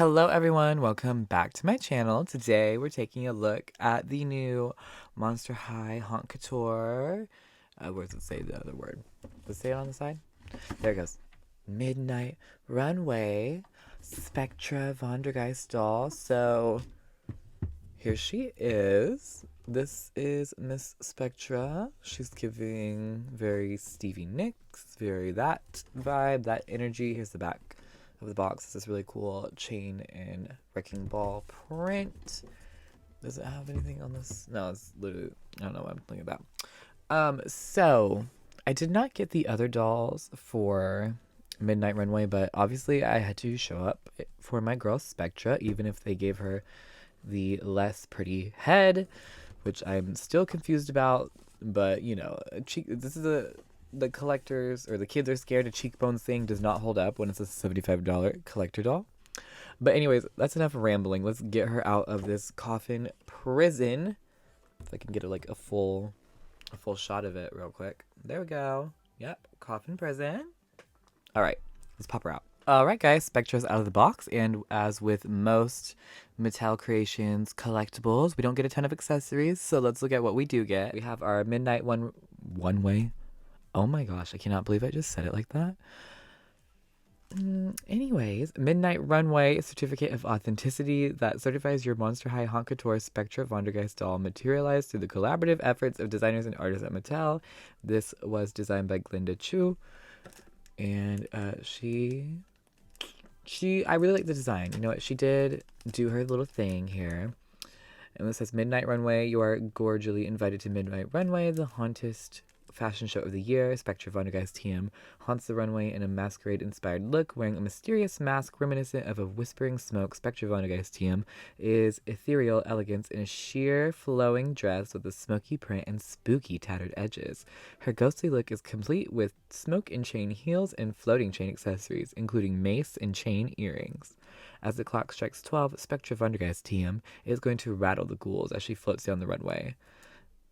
Hello everyone, welcome back to my channel. Today we're taking a look at the new Monster High Haute Couture. Where does it say the other word? Does it say it on the side? There it goes. Midnight Runway Spectra Vondergeist doll. So here she is. This is Miss Spectra. She's giving very Stevie Nicks, very that vibe, that energy. Here's the back of the box. It's this really cool chain and wrecking ball print. Does it have anything on this? No, it's literally, I don't know what I'm thinking about. So I did not get the other dolls for Midnight Runway, but obviously I had to show up for my girl Spectra, even if they gave her the less pretty head, which I'm still confused about. But you know, this is the collectors or the kids are scared a cheekbones thing does not hold up when it's a $75 collector doll. But anyways, that's enough rambling. Let's get her out of this coffin prison. If I can get a full shot of it real quick. There we go. Yep, coffin prison. All right, let's pop her out. All right, guys, Spectra's out of the box, and as with most Mattel Creations collectibles, we don't get a ton of accessories, so let's look at what we do get. We have our Midnight One Way. Oh my gosh, I cannot believe I just said it like that. Anyways, Midnight Runway Certificate of Authenticity that certifies your Monster High Haute Couture Spectra Vondergeist doll materialized through the collaborative efforts of designers and artists at Mattel. This was designed by Glinda Chu, and I really like the design. You know what? She did do her little thing here. And this says, Midnight Runway, you are gorgeously invited to Midnight Runway, the hauntest fashion show of the year. Spectra Vondergeist TM haunts the runway in a masquerade-inspired look, wearing a mysterious mask reminiscent of a whispering smoke. Spectra Vondergeist TM is ethereal elegance in a sheer, flowing dress with a smoky print and spooky tattered edges. Her ghostly look is complete with smoke and chain heels and floating chain accessories, including mace and chain earrings. As the clock strikes 12, Spectra Vondergeist TM is going to rattle the ghouls as she floats down the runway.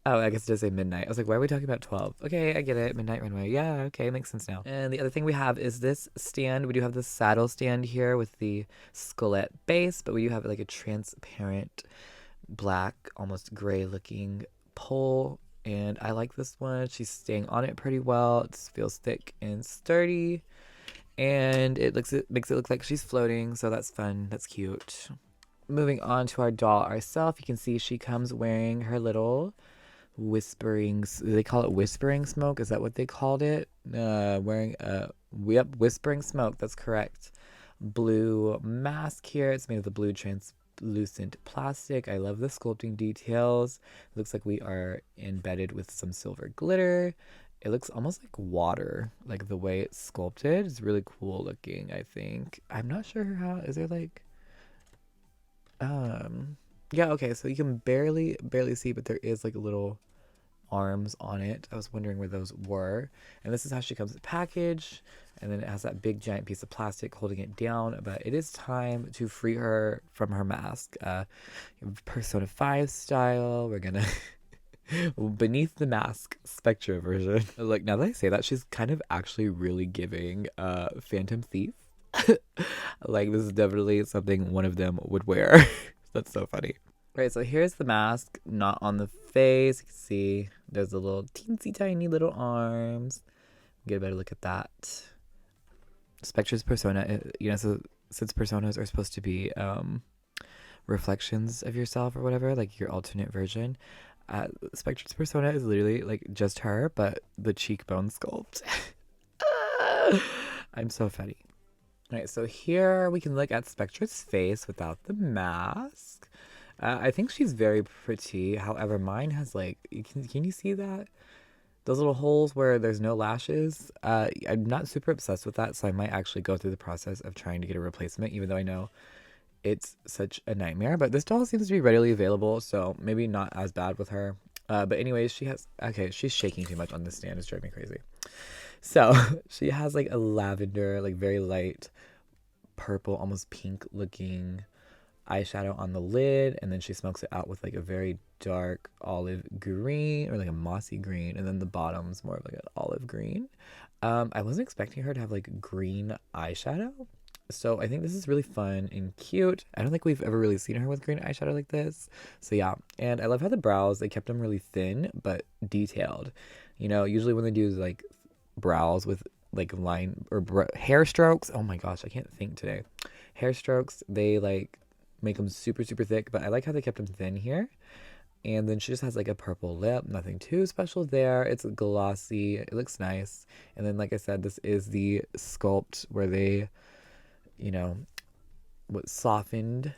Oh, I guess it does say midnight. I was like, why are we talking about 12? Okay, I get it. Midnight Runway. Yeah, okay, makes sense now. And the other thing we have is this stand. We do have the saddle stand here with the skelet base, but we do have like a transparent black, almost gray looking pole. And I like this one. She's staying on it pretty well. It feels thick and sturdy. And it makes it look like she's floating, so that's fun. That's cute. Moving on to our doll ourselves, you can see she comes wearing her little whispering, they call it whispering smoke, is that what they called it? Wearing whispering smoke, that's correct. Blue mask here. It's made of the blue translucent plastic. I love the sculpting details. It looks like we are embedded with some silver glitter. It looks almost like water, like the way it's sculpted. It's really cool looking, I think. I'm not sure how, is there like yeah, okay, so you can barely see, but there is like a little arms on it. I was wondering where those were. And this is how she comes packaged. And then it has that big giant piece of plastic holding it down. But it is time to free her from her mask. Persona 5 style. We're gonna beneath the mask Spectra version. Like, now that I say that, she's kind of actually really giving Phantom Thief. Like, this is definitely something one of them would wear. That's so funny. Right, so here's the mask, not on the face. You can see there's the little teensy tiny little arms. Get a better look at that. Spectra's persona, you know, so since personas are supposed to be reflections of yourself or whatever, like your alternate version, Spectra's persona is literally like just her, but the cheekbone sculpt. I'm so funny. All right, so here we can look at Spectra's face without the mask. I think she's very pretty. However, mine has like, can you see that? Those little holes where there's no lashes. I'm not super obsessed with that, so I might actually go through the process of trying to get a replacement, even though I know it's such a nightmare. But this doll seems to be readily available, so maybe not as bad with her. But anyways, she's shaking too much on this stand. It's driving me crazy. So she has like a lavender, like very light purple, almost pink looking eyeshadow on the lid, and then she smokes it out with like a very dark olive green or like a mossy green, and then the bottom's more of like an olive green. I wasn't expecting her to have like green eyeshadow. So I think this is really fun and cute. I don't think we've ever really seen her with green eyeshadow like this. So yeah, and I love how the brows, they kept them really thin but detailed. You know, usually when they do like brows with like line or hair strokes, oh my gosh, I can't think today. Hair strokes, they like make them super super thick, but I like how they kept them thin here. And then she just has like a purple lip, nothing too special there. It's glossy, it looks nice. And then like I said, this is the sculpt where they, you know, what softened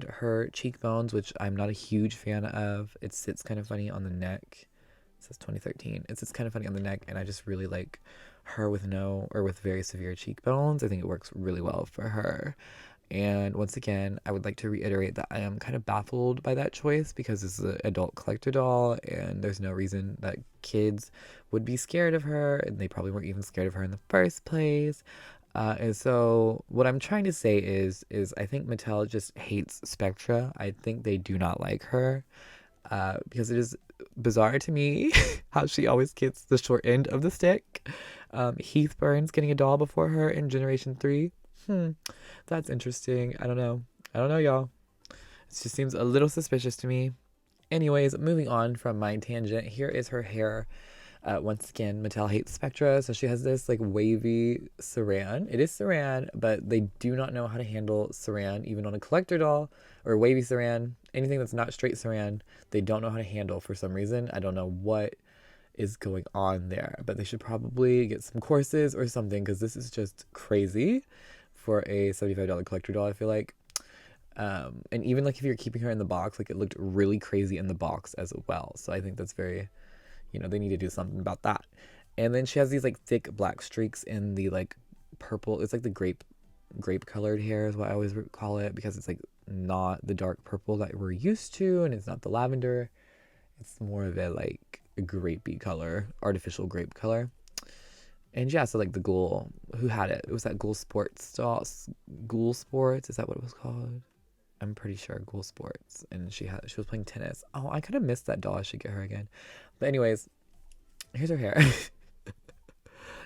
her cheekbones, which I'm not a huge fan of. It sits kind of funny on the neck. It says 2013. It sits kind of funny on the neck, and I just really like her with no or with very severe cheekbones. I think it works really well for her. And once again, I would like to reiterate that I am kind of baffled by that choice because this is an adult collector doll, and there's no reason that kids would be scared of her, and they probably weren't even scared of her in the first place. And so what I'm trying to say is I think Mattel just hates Spectra. I think they do not like her, because it is bizarre to me how she always gets the short end of the stick. Heath Burns getting a doll before her in Generation 3. That's interesting. I don't know, y'all. It just seems a little suspicious to me. Anyways, moving on from my tangent, here is her hair. Once again, Mattel hates Spectra, so she has this like wavy saran. It is saran, but they do not know how to handle saran, even on a collector doll or wavy saran. Anything that's not straight saran, they don't know how to handle for some reason. I don't know what is going on there, but they should probably get some courses or something because this is just crazy for a $75 collector doll, I feel like. And even like if you're keeping her in the box, like it looked really crazy in the box as well. So I think that's very, they need to do something about that. And then she has these like thick black streaks in the like purple. It's like the grape colored hair is what I always call it, because it's like not the dark purple that we're used to, and it's not the lavender. It's more of a like a grapey color, artificial grape color. And yeah, so like the Ghoul, who had it? It was that Ghoul Sports doll. Ghoul Sports, is that what it was called? I'm pretty sure Ghoul Sports. And she was playing tennis. Oh, I kind of missed that doll. I should get her again. But anyways, here's her hair.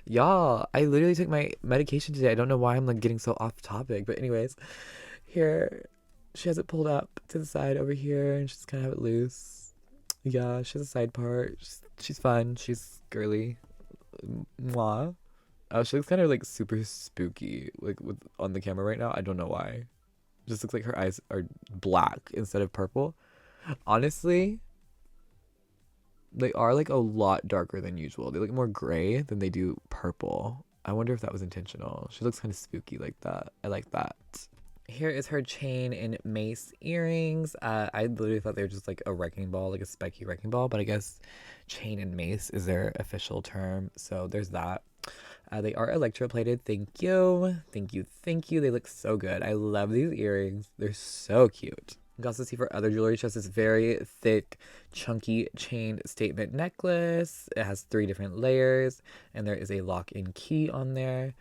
Y'all, I literally took my medication today. I don't know why I'm like getting so off topic. But anyways, here she has it pulled up to the side over here, and she's kind of have it loose. Yeah, she has a side part. She's fun. She's girly. Mwah. Oh, she looks kind of like super spooky, like on the camera right now. I don't know why. It just looks like her eyes are black instead of purple. Honestly, they are like a lot darker than usual. They look more gray than they do purple. I wonder if that was intentional. She looks kind of spooky like that. I like that. Here is her chain and mace earrings. I literally thought they were just like a wrecking ball, like a spiky wrecking ball, but I guess chain and mace is their official term. So there's that. They are electroplated. Thank you. Thank you. Thank you. They look so good. I love these earrings. They're so cute. You can also see for other jewelry, she has this very thick, chunky chain statement necklace. It has 3 different layers, and there is a lock and key on there.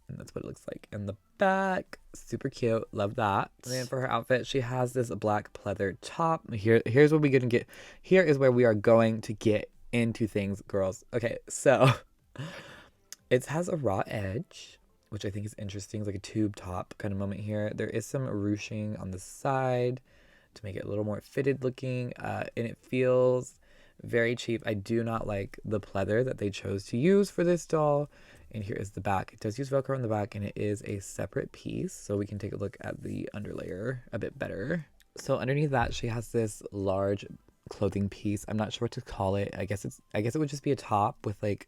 And that's what it looks like in the back. Super cute. Love that. And then for her outfit, she has this black pleather top. Here's what we're gonna get. Here is where we are going to get into things, girls. Okay, so it has a raw edge, which I think is interesting. It's like a tube top kind of moment here. There is some ruching on the side to make it a little more fitted looking, and it feels very cheap. I do not like the pleather that they chose to use for this doll. And here is the back. It does use Velcro on the back, and it is a separate piece, so we can take a look at the underlayer a bit better. So underneath that, she has this large clothing piece. I'm not sure what to call it. I guess it would just be a top with like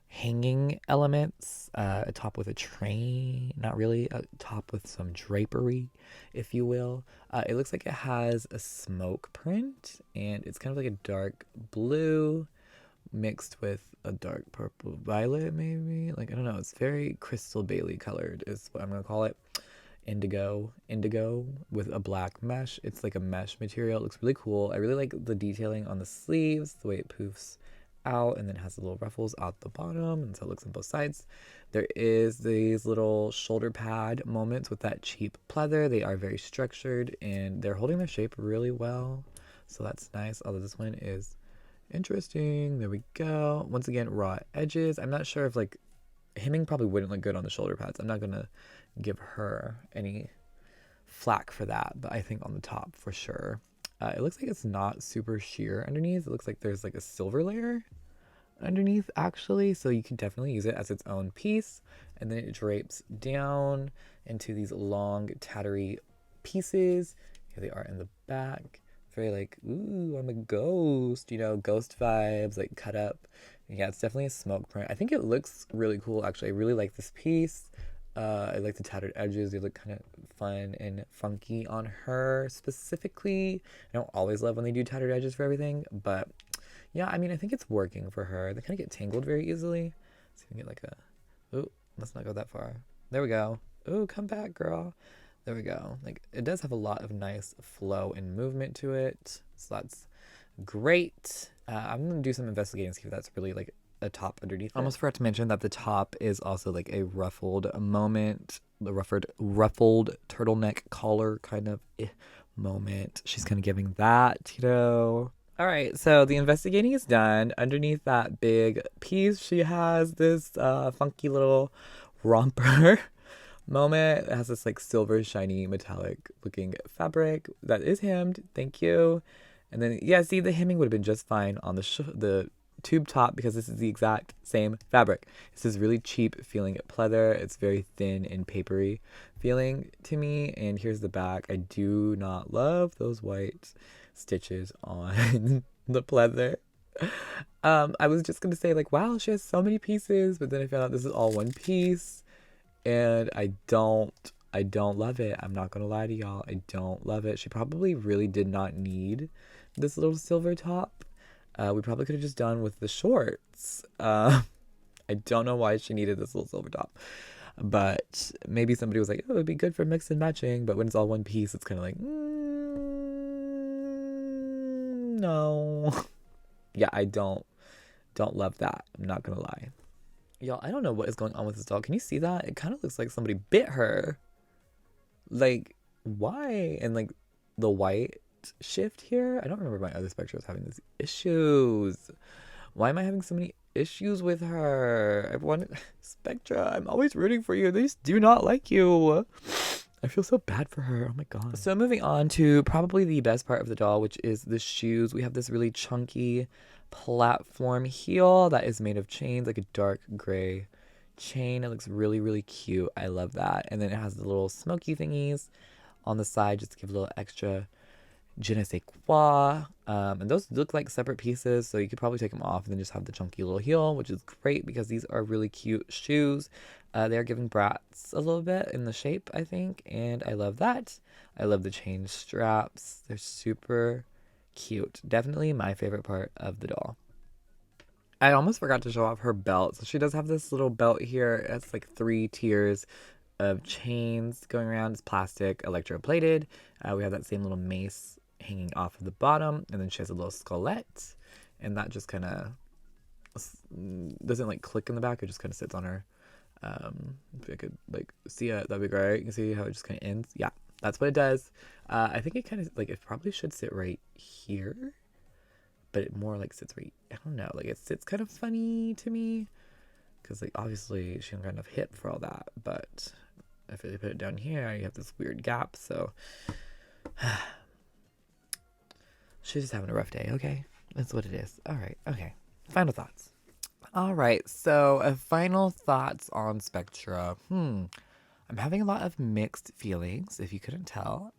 hanging elements, a top with a train, not really, a top with some drapery, if you will. It looks like it has a smoke print, and it's kind of like a dark blue mixed with a dark purple violet, maybe. Like, I don't know. It's very Crystal Bailey colored is what I'm gonna call it. Indigo with a black mesh. It's like a mesh material. It looks really cool. I really like the detailing on the sleeves, the way it poofs out, and then has the little ruffles out the bottom, and so it looks on both sides. There is these little shoulder pad moments with that cheap pleather. They are very structured, and they're holding their shape really well, so that's nice. Although this one is interesting. There we go. Once again, raw edges. I'm not sure if like hemming probably wouldn't look good on the shoulder pads. I'm not gonna give her any flack for that, but I think on the top for sure. It looks like it's not super sheer underneath. It looks like there's like a silver layer underneath actually, so you can definitely use it as its own piece. And then it drapes down into these long tattery pieces. Here they are in the back. Very like, ooh, I'm a ghost, you know, ghost vibes, like cut up. Yeah, it's definitely a smoke print. I think it looks really cool actually. I really like this piece. I like the tattered edges. They look kind of fun and funky on her specifically. I don't always love when they do tattered edges for everything, but yeah, I mean, I think it's working for her. They kind of get tangled very easily. So you can get like a, oh, let's not go that far. There we go. Oh, come back, girl. There we go. Like, it does have a lot of nice flow and movement to it. So that's great. I'm going to do some investigating, see if that's really like a top underneath it. I almost forgot to mention that the top is also like a ruffled moment. The ruffled turtleneck collar kind of moment. She's kind of giving that, you know. All right, so the investigating is done. Underneath that big piece, she has this funky little romper moment. It has this like silver, shiny, metallic looking fabric that is hemmed. Thank you. And then, yeah, see, the hemming would have been just fine on the tube top because this is the exact same fabric. This is really cheap feeling pleather. It's very thin and papery feeling to me. And here's the back. I do not love those white stitches on the pleather. I was just gonna say like, wow, she has so many pieces, but then I found out this is all one piece, and I don't love it. I'm not gonna lie to y'all, I don't love it. She probably really did not need this little silver top. We probably could have just done with the shorts. I don't know why she needed this little silver top, but maybe somebody was like, oh, it'd be good for mix and matching. But when it's all one piece, it's kind of like, no. Yeah, I don't love that. I'm not gonna lie. Y'all, I don't know what is going on with this doll. Can you see that? It kind of looks like somebody bit her. Like, why? And like the white shift here. I don't remember my other Spectra was having these issues. Why am I having so many issues with her? Everyone, Spectra, I'm always rooting for you. They just do not like you. I feel so bad for her. Oh my god. So moving on to probably the best part of the doll, which is the shoes. We have this really chunky platform heel that is made of chains, like a dark gray chain. It looks really, really cute. I love that. And then it has the little smoky thingies on the side just to give a little extra je ne sais quoi. And those look like separate pieces, so you could probably take them off and then just have the chunky little heel, which is great because these are really cute shoes. They're giving brats a little bit in the shape, I think, and I love that. I love the chain straps. They're super cute. Definitely my favorite part of the doll. I almost forgot to show off her belt. So she does have this little belt here. It's like 3 tiers of chains going around. It's plastic, electroplated. We have that same little mace hanging off of the bottom, and then she has a little skullet, and that just kind of doesn't like click in the back. It just kind of sits on her. If I could like see it, that'd be great. You can see how it just kind of ends. Yeah, that's what it does. I think it kind of like, it probably should sit right here, but it more like sits right, I don't know, like it sits kind of funny to me because like obviously she don't got enough hip for all that, but if I put it down here, you have this weird gap. So she's just having a rough day. Okay, that's what it is. All right. Okay, final thoughts. All right, so final thoughts on Spectra. I'm having a lot of mixed feelings, if you couldn't tell.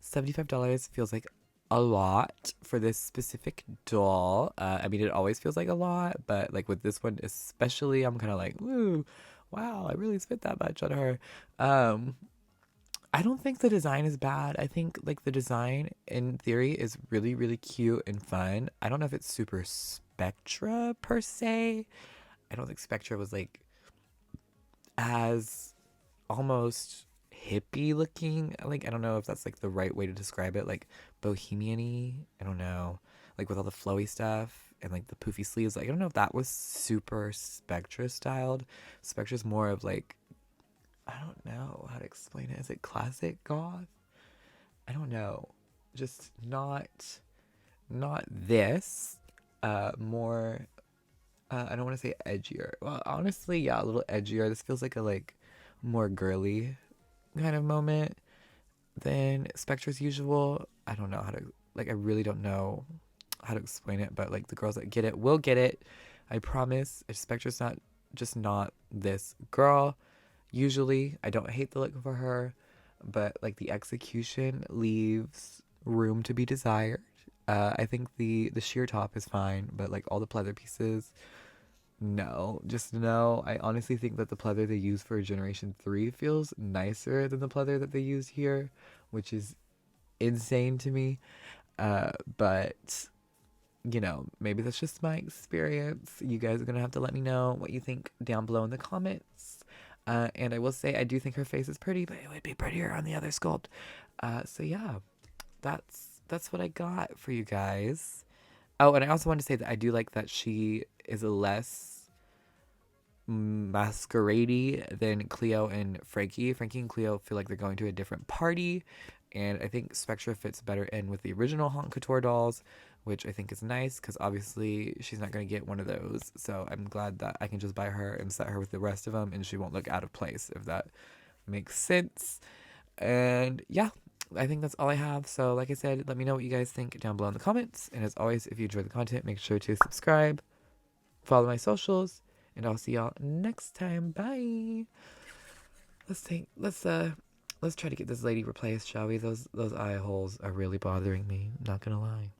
$75 feels like a lot for this specific doll. I mean, it always feels like a lot, but like with this one especially, I'm kind of like, woo, wow, I really spent that much on her. I don't think the design is bad. I think like the design in theory is really, really cute and fun. I don't know if it's super Spectra per se. I don't think Spectra was like as almost hippie looking. Like, I don't know if that's like the right way to describe it. Like bohemian-y. I don't know. Like with all the flowy stuff and like the poofy sleeves. Like, I don't know if that was super Spectra styled. Spectra's more of like, I don't know how to explain it. Is it classic goth? I don't know. Just not this. More I don't want to say edgier. Well, honestly, yeah, a little edgier. This feels like a more girly kind of moment than Spectra's usual. I don't know how to I really don't know how to explain it, but like the girls that get it will get it. I promise. Spectra's not just not this girl. Usually, I don't hate the look for her, but like the execution leaves room to be desired. I think the sheer top is fine, but like all the pleather pieces, no, just no. I honestly think that the pleather they use for Generation 3 feels nicer than the pleather that they used here, which is insane to me. But maybe that's just my experience. You guys are gonna have to let me know what you think down below in the comments. And I will say I do think her face is pretty, but it would be prettier on the other sculpt. So yeah, that's what I got for you guys. Oh, and I also want to say that I do like that she is less masqueradey than Cleo and Frankie. Frankie and Cleo feel like they're going to a different party, and I think Spectra fits better in with the original Haute Couture dolls, which I think is nice because obviously she's not going to get one of those. So I'm glad that I can just buy her and set her with the rest of them, and she won't look out of place, if that makes sense. And yeah, I think that's all I have. So, like I said, let me know what you guys think down below in the comments. And as always, if you enjoy the content, make sure to subscribe, follow my socials, and I'll see y'all next time. Bye. Let's try to get this lady replaced, shall we? Those eye holes are really bothering me. Not gonna lie.